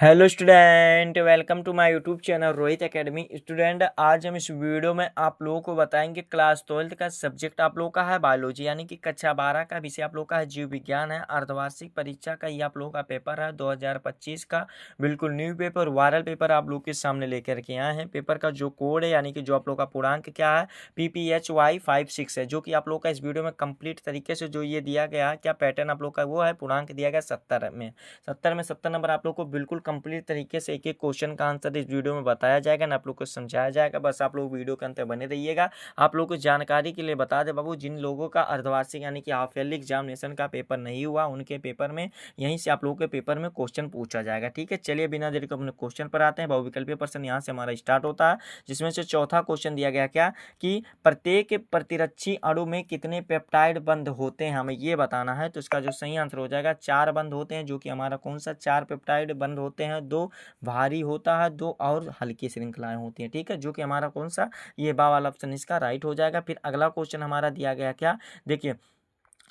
Hello student, welcome to my YouTube channel Rohit Academy. Student, आज हम इस वीडियो में आप लोगों को बताएंगे क्लास 12 का सब्जेक्ट आप लोगों का है बायोलॉजी, यानी कि कक्षा 12 का विषय आप लोगों का है जीव विज्ञान है। अर्धवार्षिक परीक्षा का ये आप लोगों का पेपर है 2025 का, बिल्कुल न्यू पेपर, वायरल पेपर आप लोग के सामने लेकर के आए हैं। पेपर का जो कोड है यानी कि जो आप लोग का पूर्णांक क्या है PPHY56 है, जो कि आप लोग का इस वीडियो में कंप्लीट तरीके से जो ये दिया गया है, क्या पैटर्न आप लोग का वो है, पूर्णांक दिया गया 70 में 70 नंबर आप लोग को बिल्कुल कंप्लीट तरीके से एक एक क्वेश्चन का आंसर इस वीडियो में बताया जाएगा ना, आप लोग को समझाया जाएगा। बस आप लोग वीडियो के अंत में बने रहिएगा। आप लोग को जानकारी के लिए बता दें बाबू, जिन लोगों का अर्धवार्षिक यानी कि हाफ ईयरली एग्जामिनेशन का पेपर नहीं हुआ, उनके पेपर में यहीं से आप लोगों के पेपर में क्वेश्चन पूछा जाएगा। ठीक है, चलिए बिना देरी के अपने क्वेश्चन पर आते हैं। बहुविकल्पीय प्रश्न यहाँ से हमारा स्टार्ट होता है, जिसमें से चौथा क्वेश्चन दिया गया क्या कि प्रत्येक प्रतिरक्षी अणु में कितने पेप्टाइड बंध होते हैं, हमें ये बताना है। तो इसका जो सही आंसर हो जाएगा 4 बंध होते हैं, जो कि हमारा कौन सा 4 पेप्टाइड बंध होते हैं। 2 भारी होता है, 2 और हल्की श्रृंखलाएं होती हैं। ठीक है, जो कि हमारा कौन सा ये बा वाला ऑप्शन इसका राइट हो जाएगा। फिर अगला क्वेश्चन हमारा दिया गया क्या, देखिए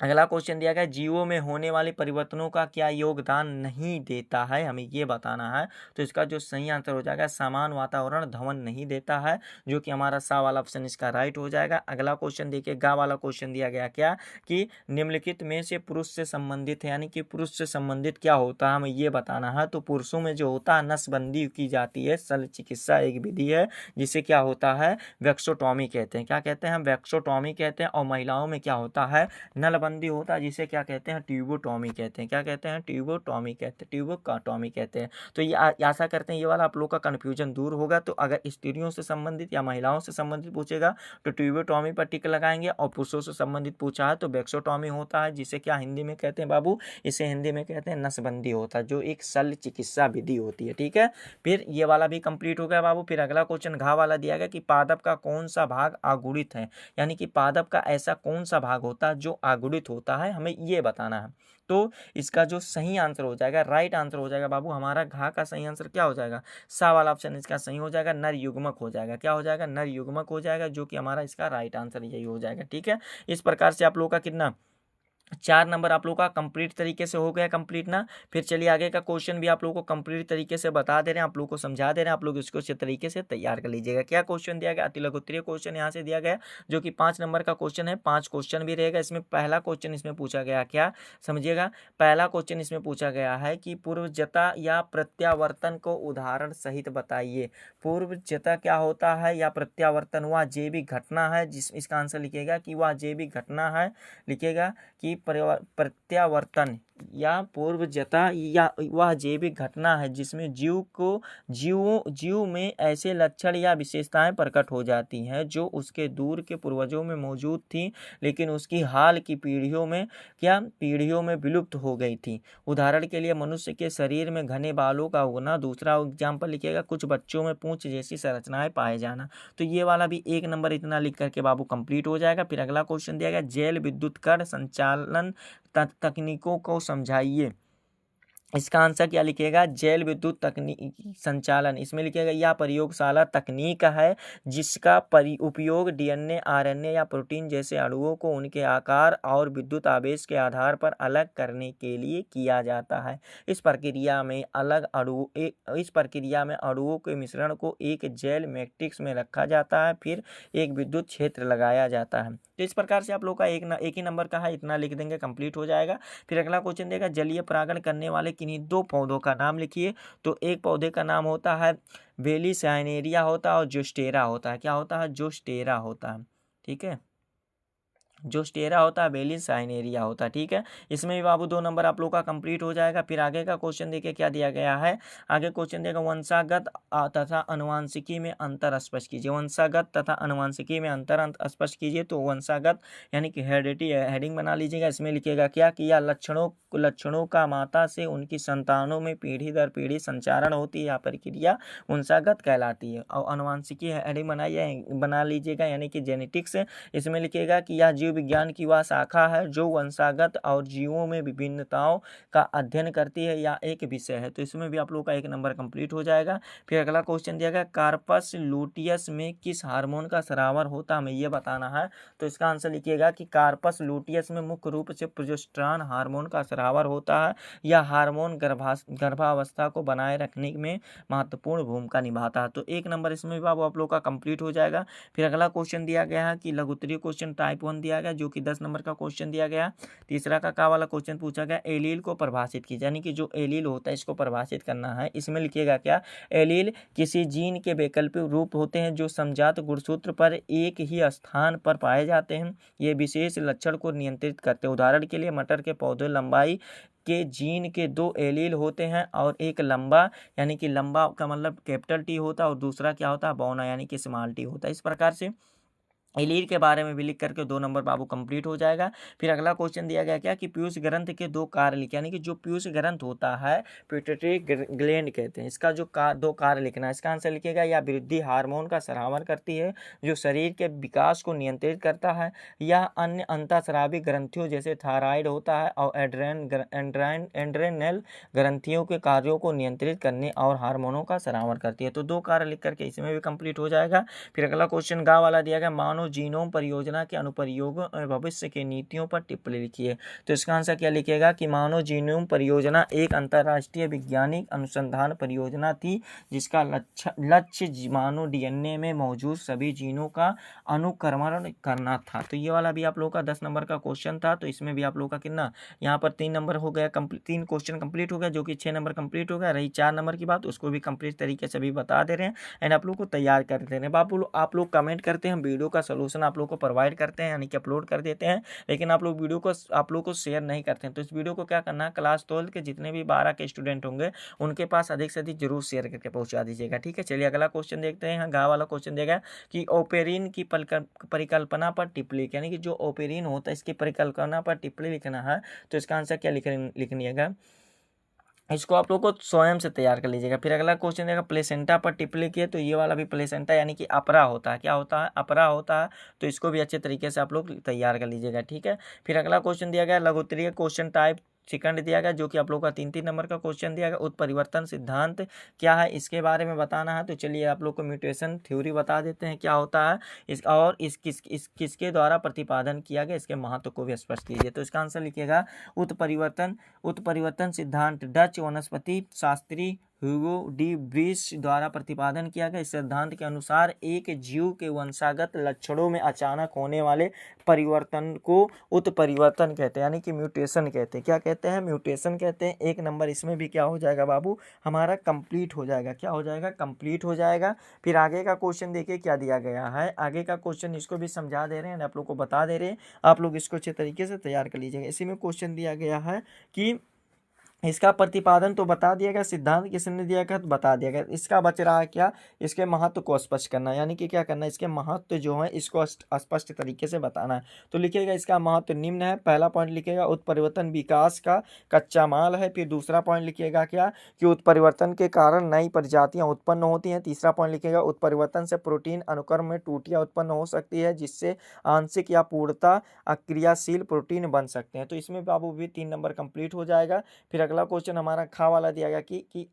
अगला क्वेश्चन दिया गया जीवों में होने वाले परिवर्तनों का क्या योगदान नहीं देता है, हमें ये बताना है। तो इसका जो सही आंसर हो जाएगा समान वातावरण धवन नहीं देता है, जो कि हमारा सा वाला ऑप्शन इसका राइट हो जाएगा। अगला क्वेश्चन देखिए, गा वाला क्वेश्चन दिया गया क्या कि निम्नलिखित में से पुरुष से संबंधित है, यानी कि पुरुष से संबंधित क्या होता है, हमें ये बताना है। तो पुरुषों में जो होता है नसबंदी की जाती है, शल्य चिकित्सा एक विधि है जिसे क्या होता है वैक्सोटॉमी कहते हैं। क्या कहते हैं हम, वैक्सोटॉमी कहते हैं। और महिलाओं में क्या होता है नलबंदी होता है, जिसे क्या कहते हैं ट्यूबोटॉमी कहते हैं। क्या कहते हैं ट्यूबोटॉमी कहते हैं, ट्यूबोटॉमी कहते हैं। तो ये आशा करते हैं ये वाला आप लोग का कन्फ्यूजन दूर होगा। तो अगर स्त्रियों से संबंधित या महिलाओं से संबंधित पूछेगा तो ट्यूबोटॉमी पर टिक लगाएंगे, और पुरुषों से संबंधित पूछा है तो वैक्सोटॉमी होता है, जिसे क्या हिंदी में कहते हैं बाबू, इसे हिंदी में कहते हैं नसबंदी होता है, जो एक शल्य चिकित्सा विधि होती है। ठीक है, फिर ये वाला भी कंप्लीट हो गया बाबू। फिर अगला क्वेश्चन घा वाला दिया गया कि पादप का कौन सा भाग आगुड़ित है, यानी कि पादप का ऐसा कौन सा भाग होता है जो आगुड़ित होता है, हमें ये बताना है। तो इसका जो सही आंसर हो जाएगा, राइट आंसर हो जाएगा बाबू, हमारा घा का सही आंसर क्या हो जाएगा, सा वाला ऑप्शन इसका सही हो जाएगा, नर युग्मक हो जाएगा। क्या हो जाएगा, नर युग्मक हो जाएगा, जो कि हमारा इसका राइट आंसर यही हो जाएगा। ठीक है, इस प्रकार से आप लोगों का कितना 4 नंबर आप लोगों का कंप्लीट तरीके से हो गया कंप्लीट ना। फिर चलिए आगे का क्वेश्चन भी आप लोगों को कंप्लीट तरीके से बता दे रहे हैं, आप लोगों को समझा दे रहे हैं, आप लोग इसको अच्छे तरीके से तैयार कर लीजिएगा। क्या क्वेश्चन दिया गया, अति लघु उत्तरीय क्वेश्चन यहाँ से दिया गया, जो कि 5 नंबर का क्वेश्चन है। 5 क्वेश्चन भी रहेगा इसमें। पहला क्वेश्चन इसमें पूछा गया क्या, समझिएगा। पहला क्वेश्चन इसमें पूछा गया है कि पूर्वजता या प्रत्यावर्तन को उदाहरण सहित बताइए। पूर्वजता क्या होता है या प्रत्यावर्तन, वह जैविक घटना है, जिस इसका आंसर लिखेगा कि वह जैविक घटना है, लिखेगा कि प्रत्यावर्तन या पूर्वजता या वह जैविक घटना है जिसमें जीव में ऐसे लक्षण या विशेषताएं प्रकट हो जाती हैं जो उसके दूर के पूर्वजों में मौजूद थी, लेकिन उसकी हाल की पीढ़ियों में विलुप्त हो गई थी। उदाहरण के लिए मनुष्य के शरीर में घने बालों का उगना। दूसरा एग्जाम्पल लिखिएगा, कुछ बच्चों में पूंछ जैसी संरचनाएं पाए जाना। तो ये वाला भी 1 नंबर इतना लिख करके बाबू कंप्लीट हो जाएगा। फिर अगला क्वेश्चन दिया गया, जैल विद्युत कर संचालन तकनीकों को समझाइए। इसका आंसर क्या लिखिएगा, जैल विद्युत तकनीक संचालन, इसमें लिखिएगा यह प्रयोगशाला तकनीक है जिसका उपयोग डीएनए, आरएनए या प्रोटीन जैसे अणुओं को उनके आकार और विद्युत आवेश के आधार पर अलग करने के लिए किया जाता है। इस प्रक्रिया में अणुओं के मिश्रण को एक जैल मैट्रिक्स में रखा जाता है, फिर एक विद्युत क्षेत्र लगाया जाता है। तो इस प्रकार से आप लोग का एक ही नंबर का है, इतना लिख देंगे कंप्लीट हो जाएगा। फिर अगला क्वेश्चन देगा, जलीय परागण करने वाले किन्हीं 2 पौधों का नाम लिखिए। तो एक पौधे का नाम होता है बेलीसाइनेरिया होता है, और जोस्टेरा होता है। क्या होता है, जोस्टेरा होता है। ठीक है, जोस्टेरा होता है, बेलीसाइनेरिया होता है। ठीक है, इसमें भी बाबू 2 नंबर आप लोग का कंप्लीट हो जाएगा। फिर आगे का क्वेश्चन देखिए क्या दिया गया है। आगे क्वेश्चन देगा, वंशागत तथा अनुवांशिकी में अंतर स्पष्ट कीजिए। वंशागत तथा अनुवांशिकी में अंतर स्पष्ट कीजिए। तो वंशागत यानी कि हेरिडिटी हेडिंग बना लीजिएगा। इसमें लिखिएगा क्या कि यह लक्षणों का माता से उनकी संतानों में पीढ़ी दर पीढ़ी संचारण होती है, यह प्रक्रिया वंशागत कहलाती है। और अनुवांशिकी हेडिंग बना लीजिएगा, यानी कि जेनेटिक्स। इसमें लिखिएगा कि यह जीव जीव विज्ञान की वह शाखा है जो वंशागत और जीवों में विभिन्नताओं का अध्ययन करती है या एक विषय है। तो इसमें भी आप लोग का 1 नंबर कंप्लीट हो जाएगा। फिर अगला क्वेश्चन दिया गया कार्पस लूटियस में किस हार्मोन का स्रावर होता है, हमें ये बताना है। तो इसका आंसर लिखिएगा कि कार्पस लूटियस में मुख्य रूप से प्रोजेस्टेरॉन हार्मोन का स्रावर होता है। यह हार्मोन गर्भावस्था को बनाए रखने में महत्वपूर्ण भूमिका निभाता है। तो 1 नंबर इसमें भी आप लोग का कंप्लीट हो जाएगा। फिर अगला क्वेश्चन दिया गया है कि लघुत्तरीय क्वेश्चन टाइप 1 दिया गया जो कि 10 नंबर का क्वेश्चन दिया गया। तीसरा का वाला क्वेश्चन पूछा गया एलील को परिभाषित कीजिए, यानी कि जो एलील होता है इसको परिभाषित करना है। इसमें लिखिएगा क्या, एलील किसी जीन के वैकल्पिक रूप होते हैं जो समजात गुणसूत्र पर एक ही स्थान पर पाए जाते हैं। ये विशेष लक्षण को नियंत्रित करते हैं। उदाहरण के लिए मटर के पौधे लंबाई के जीन के 2 एलील होते हैं और एक लंबा यानी कि लंबा का मतलब कैपिटल टी होता है और दूसरा क्या होता है बौना यानी कि स्मॉल टी होता है। इस प्रकार से एलील के बारे में भी लिख करके 2 नंबर बाबू कंप्लीट हो जाएगा। फिर अगला क्वेश्चन दिया गया क्या कि पीयूष ग्रंथ के 2 कार्य लिखे, यानी कि जो पीयूष ग्रंथ होता है पिट्यूटरी ग्लैंड कहते हैं, इसका जो 2 कार्य लिखना है। इसका आंसर लिखिएगा या वृद्धि हार्मोन का स्रावन करती है जो शरीर के विकास को नियंत्रित करता है, या अन्य अंतःस्रावी ग्रंथियों जैसे थायराइड होता है और एड्रेनल ग्रंथियों के कार्यों को नियंत्रित करने और हार्मोनों का स्रावन करती है। तो 2 कार्य लिख करके इसमें भी कंप्लीट हो जाएगा। फिर अगला क्वेश्चन गा वाला दिया गया मानव जीनोम परियोजना के अनुप्रयोगों और भविष्य की नीतियों पर टिप्पणी लिखिए। तो इसका आंसर क्या लिखिएगा कि मानव जीनोम परियोजना एक अंतर्राष्ट्रीय वैज्ञानिक अनुसंधान परियोजना थी जिसका लक्ष्य मानव डीएनए में मौजूद सभी जीनों का अनुक्रमण करना था। तो ये वाला भी आप लोगों का 10 नंबर का क्वेश्चन था। तो इसमें भी आप लोगों का कितना यहाँ पर 3 नंबर हो गया, 3 क्वेश्चन कंप्लीट हो गया जो कि 6 नंबर कंप्लीट हो गया। रही 4 नंबर की बात, उसको भी कंप्लीट तरीके से भी बता दे रहे हैं एंड आप लोग को तैयार कर दे रहे हैं। आप लोग कमेंट करते हैं, वीडियो का सोल्यूशन आप लोग को प्रोवाइड करते हैं यानी कि अपलोड कर देते हैं, लेकिन आप लोग वीडियो को आप लोग को शेयर नहीं करते हैं। तो इस वीडियो को क्या करना है, क्लास 12 के जितने भी 12 के स्टूडेंट होंगे उनके पास अधिक से अधिक जरूर शेयर करके पहुंचा दीजिएगा। ठीक है, चलिए अगला क्वेश्चन देखते हैं। गा वाला क्वेश्चन देगा कि ओपेरिन की परिकल्पना पर टिप्पणी, यानी कि जो ओपेरिन होता है इसकी परिकल्पना पर टिप्पणी लिखना है। तो इसका आंसर क्या लिखनी है, इसको आप लोग को स्वयं से तैयार कर लीजिएगा। फिर अगला क्वेश्चन देगा प्लेसेंटा पर टिप्पणी किए। तो ये वाला भी प्लेसेंटा यानी कि अपरा होता है, क्या होता है अपरा होता है। तो इसको भी अच्छे तरीके से आप लोग तैयार कर लीजिएगा। ठीक है, फिर अगला क्वेश्चन दिया गया लघुत्तरीय क्वेश्चन टाइप सेकंड दिया गया जो कि आप लोग का 3 नंबर का क्वेश्चन दिया गया। उत्परिवर्तन सिद्धांत क्या है इसके बारे में बताना है। तो चलिए आप लोग को म्यूटेशन थ्योरी बता देते हैं क्या होता है किसके द्वारा प्रतिपादन किया गया, इसके महत्व को भी स्पष्ट कीजिए। तो इसका आंसर लिखिएगा उत्परिवर्तन सिद्धांत डच वनस्पति शास्त्री ह्यूगो डी ब्रीस द्वारा प्रतिपादन किया गया। इस सिद्धांत के अनुसार एक जीव के वंशागत लक्षणों में अचानक होने वाले परिवर्तन को उत्परिवर्तन कहते हैं, यानी कि म्यूटेशन कहते हैं। क्या कहते हैं, म्यूटेशन कहते हैं। 1 नंबर इसमें भी क्या हो जाएगा बाबू हमारा कंप्लीट हो जाएगा। क्या हो जाएगा, कंप्लीट हो जाएगा। फिर आगे का क्वेश्चन देखिए क्या दिया गया है। आगे का क्वेश्चन इसको भी समझा दे रहे हैं, आप लोग को बता दे रहे हैं, आप लोग इसको अच्छे तरीके से तैयार कर लीजिएगा। इसी में क्वेश्चन दिया गया है कि इसका प्रतिपादन तो बता दिया गया, सिद्धांत किसने दिया गया तो बता दिया गया। इसका बच रहा है क्या, इसके महत्व को स्पष्ट करना, यानी कि क्या करना है, इसके महत्व जो है इसको स्पष्ट तरीके से बताना है। तो लिखिएगा इसका महत्व निम्न है। पहला पॉइंट लिखिएगा उत्परिवर्तन विकास का कच्चा माल है। फिर दूसरा पॉइंट लिखिएगा क्या कि उत्परिवर्तन के कारण नई प्रजातियां उत्पन्न होती हैं। तीसरा पॉइंट लिखिएगा उत्परिवर्तन से प्रोटीन अनुक्रम में त्रुटियां उत्पन्न हो सकती है जिससे आंशिक या पूर्णतः अक्रियाशील प्रोटीन बन सकते हैं। तो इसमें बाबू भी 3 नंबर कंप्लीट हो जाएगा। फिर अगला क्वेश्चन हमारा खा वाला दिया गया कि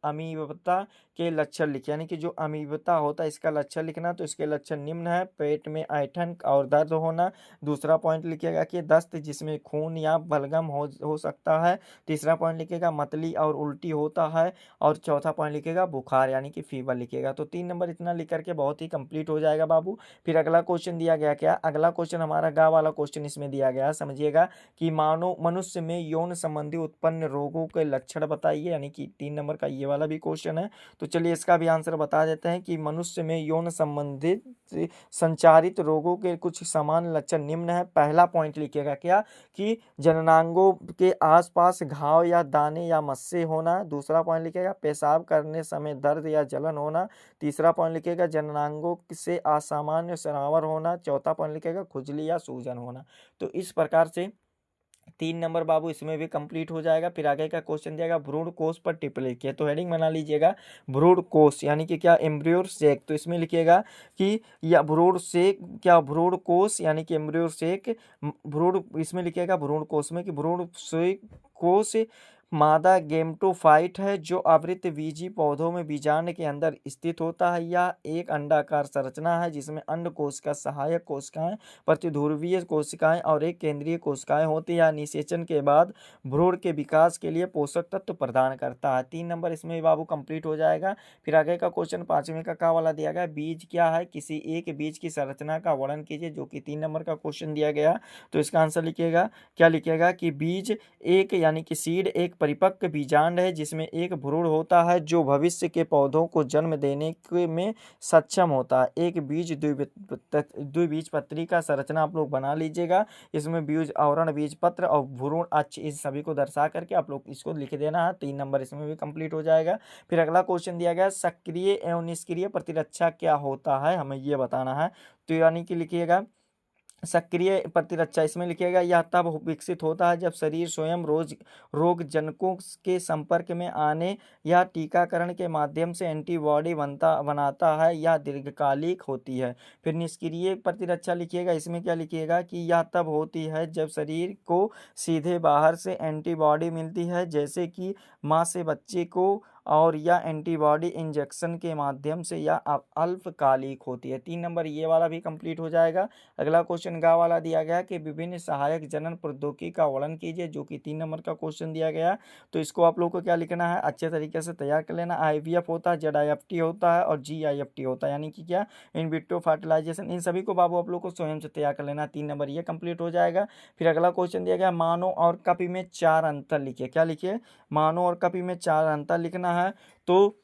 अमीबता के लक्षण लिखे, यानी कि जो अमीबता होता है इसका लक्षण लिखना। तो इसके लक्षण निम्न है, पेट में ऐंठन और दर्द होना। दूसरा पॉइंट लिखिएगा कि दस्त जिसमें खून या बलगम हो सकता है। तीसरा पॉइंट लिखिएगा मतली और उल्टी होता है। और चौथा पॉइंट लिखिएगा बुखार यानी कि फीवर लिखिएगा। तो 3 नंबर इतना लिख करके बहुत ही कंप्लीट हो जाएगा बाबू। फिर अगला क्वेश्चन दिया गया क्या, अगला क्वेश्चन हमारा गा वाला क्वेश्चन इसमें दिया गया, समझिएगा कि मनुष्य में यौन संबंधी उत्पन्न रोगों के लक्षण बताइए, यानी कि 3 नंबर का ये वाला भी क्वेश्चन है। तो चलिए इसका भी आंसर बता देते हैं कि मनुष्य में यौन संबंधित संचारित रोगों के कुछ समान लक्षण निम्न है। पहला पॉइंट लिखिएगा क्या कि जननांगों के आसपास घाव या दाने या मस्से होना। दूसरा पॉइंट लिखिएगा पेशाब करने समय दर्द या जलन होना। तीसरा पॉइंट लिखिएगा जननांगों से असामान्य स्रावर होना। चौथा पॉइंट लिखिएगा खुजली या सूजन होना। तो इस प्रकार से 3 नंबर बाबू इसमें भी कंप्लीट हो जाएगा। फिर आगे का क्वेश्चन दिया गया भ्रूण कोष पर टिप्पणी लिखिए, तो हेडिंग बना लीजिएगा भ्रूण कोष यानी कि क्या एम्ब्रियो सेक, तो इसमें लिखिएगा कि या भ्रूण सेक क्या भ्रूण कोष यानी कि एम्ब्रियो सेक भ्रूण, इसमें लिखिएगा भ्रूण कोष में कि भ्रूण सेक कोष मादा गेमेटोफाइट है जो आवृतबीजी पौधों में बीजांड के अंदर स्थित होता है। यह एक अंडाकार संरचना है जिसमें अंडकोश का सहायक कोशिकाएं, प्रतिध्रुवीय कोशिकाएं और एक केंद्रीय कोशिकाएं होती है। निषेचन के बाद भ्रूण के विकास के लिए पोषक तत्व प्रदान करता है। 3 नंबर इसमें बाबू कंप्लीट हो जाएगा। फिर आगे का क्वेश्चन 5वें का वाला दिया गया बीज क्या है, किसी एक बीज की संरचना का वर्णन कीजिए, जो कि 3 नंबर का क्वेश्चन दिया गया। तो इसका आंसर लिखिएगा, क्या लिखिएगा कि बीज एक यानी कि सीड एक परिपक्व बीजांड है जिसमें एक भ्रूण होता है जो भविष्य के पौधों को जन्म देने में सक्षम होता है। एक बीज द्विबीजपत्री का संरचना आप लोग बना लीजिएगा। इसमें बीज आवरण, बीज पत्र और भ्रूण अक्ष इस सभी को दर्शा करके आप लोग इसको लिख देना है। 3 नंबर इसमें भी कंप्लीट हो जाएगा। फिर अगला क्वेश्चन दिया गया सक्रिय एवं निष्क्रिय प्रतिरक्षा क्या होता है, हमें ये बताना है। तो यानी कि लिखिएगा सक्रिय प्रतिरक्षा, इसमें लिखिएगा यह तब विकसित होता है जब शरीर स्वयं रोग जनकों के संपर्क में आने या टीकाकरण के माध्यम से एंटीबॉडी बनाता है। यह दीर्घकालिक होती है। फिर निष्क्रिय प्रतिरक्षा लिखिएगा, इसमें क्या लिखिएगा कि यह तब होती है जब शरीर को सीधे बाहर से एंटीबॉडी मिलती है, जैसे कि माँ से बच्चे को, और यह एंटीबॉडी इंजेक्शन के माध्यम से यह अल्पकालिक होती है। 3 नंबर ये वाला भी कंप्लीट हो जाएगा। अगला क्वेश्चन गा वाला दिया गया कि विभिन्न सहायक जनन प्रौद्योगिकी का वर्णन कीजिए, जो कि 3 नंबर का क्वेश्चन दिया गया। तो इसको आप लोग को क्या लिखना है, अच्छे तरीके से तैयार कर लेना। IVF होता है, ZIFT होता है और GIFT होता है, यानी कि क्या इन विट्रो फर्टिलाइजेशन, इन सभी को बाबू आप लोग को स्वयं से तैयार कर लेना। 3 नंबर ये कंप्लीट हो जाएगा। फिर अगला क्वेश्चन दिया गया मानव और कपि में 4 अंतर लिखिए, क्या लिखिए मानव और कपि में 4 अंतर लिखना है। तो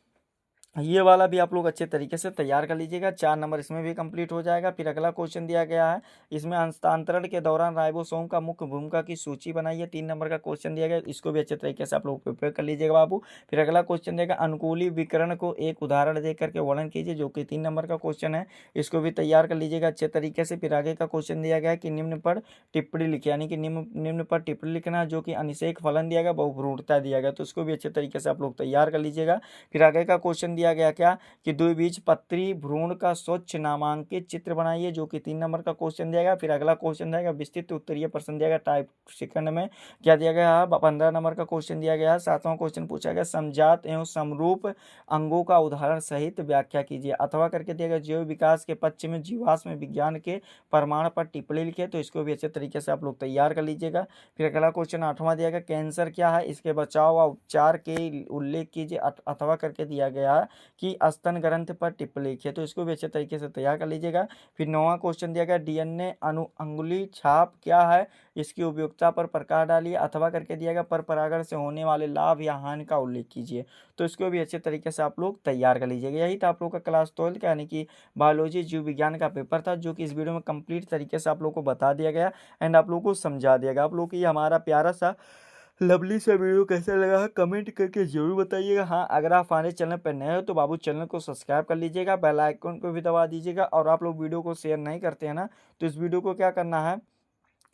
ये वाला भी आप लोग अच्छे तरीके से तैयार कर लीजिएगा। 4 नंबर इसमें भी कंप्लीट हो जाएगा। फिर अगला क्वेश्चन दिया गया है, इसमें हस्तांतरण के दौरान राइबोसोम का मुख्य भूमिका की सूची बनाइए। 3 नंबर का क्वेश्चन दिया गया, इसको भी अच्छे तरीके से आप लोग प्रिपेयर कर लीजिएगा बाबू। फिर अगला क्वेश्चन देगा अनुकूली विकर्ण को एक उदाहरण दे करके वर्णन कीजिए, जो कि 3 नंबर का क्वेश्चन है, इसको भी तैयार कर लीजिएगा अच्छे तरीके से। फिर आगे का क्वेश्चन दिया गया कि निम्न पर टिप्पणी लिखिए, यानी कि निम्न पर टिप्पणी लिखना, जो कि अनिषेक फलन दिया गया, बहुभ्रूणता दिया गया, तो उसको भी अच्छे तरीके से आप लोग तैयार कर लीजिएगा। फिर आगे का क्वेश्चन दिया गया क्या कि द्विबीजपत्री भ्रूण का स्वच्छ नामांकित चित्र बनाइए, जो कि 3 नंबर का क्वेश्चन दिया गया। फिर अगला क्वेश्चन दिया गया विस्तृत उत्तरीय प्रश्न दिया गया टाइप सेकंड में, क्या दिया गया 15 नंबर का क्वेश्चन दिया गया। 7वां क्वेश्चन पूछा गया समजात एवं समरूप अंगों का उदाहरण सहित व्याख्या कीजिए, अथवा करके दिया गया जैव विकास के पक्ष में जीवाश्म विज्ञान के प्रमाण पर टिप्पणी लिखिए, तो इसको भी अच्छे तरीके से आप लोग तैयार कर लीजिएगा। फिर अगला क्वेश्चन 8वां दिया गया कैंसर क्या है, इसके बचाव व उपचार के उल्लेख कीजिए, अथवा करके दिया गया कि स्तन ग्रंथ पर टिप्पणी लिखिए, तो इसको भी अच्छे तरीके से तैयार कर लीजिएगा। फिर 9वां क्वेश्चन दिया गया DNA अंगुली छाप क्या है, इसकी उपयोगिता पर प्रकाश डालिए, अथवा करके दिया गया पर परागण से होने वाले लाभ या हानि का उल्लेख कीजिए, तो इसको भी अच्छे तरीके से आप लोग तैयार कर लीजिएगा। यही था आप लोग का क्लास 12 का यानी कि बायोलॉजी जीव विज्ञान का पेपर था, जो कि इस वीडियो में कंप्लीट तरीके से आप लोग को बता दिया गया एंड आप लोग को समझा दिया गया। आप लोग को ये हमारा प्यारा सा लवली सा वीडियो कैसा लगा है कमेंट करके जरूर बताइएगा। हाँ, अगर आप हमारे चैनल पर नए हो तो बाबू चैनल को सब्सक्राइब कर लीजिएगा, बेल आइकन को भी दबा दीजिएगा, और आप लोग वीडियो को शेयर नहीं करते हैं ना, तो इस वीडियो को क्या करना है,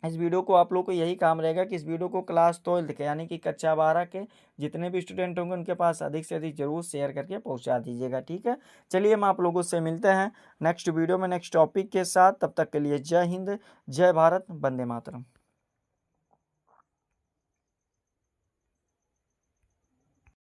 इस वीडियो को आप लोग को यही काम रहेगा कि इस वीडियो को क्लास 12 के यानी कि कक्षा 12 के जितने भी स्टूडेंट होंगे उनके पास अधिक से अधिक जरूर शेयर करके पहुंचा दीजिएगा, ठीक है। चलिए हम आप लोगों से मिलते हैं नेक्स्ट वीडियो में नेक्स्ट टॉपिक के साथ, तब तक के लिए जय हिंद, जय भारत, वंदे मातरम।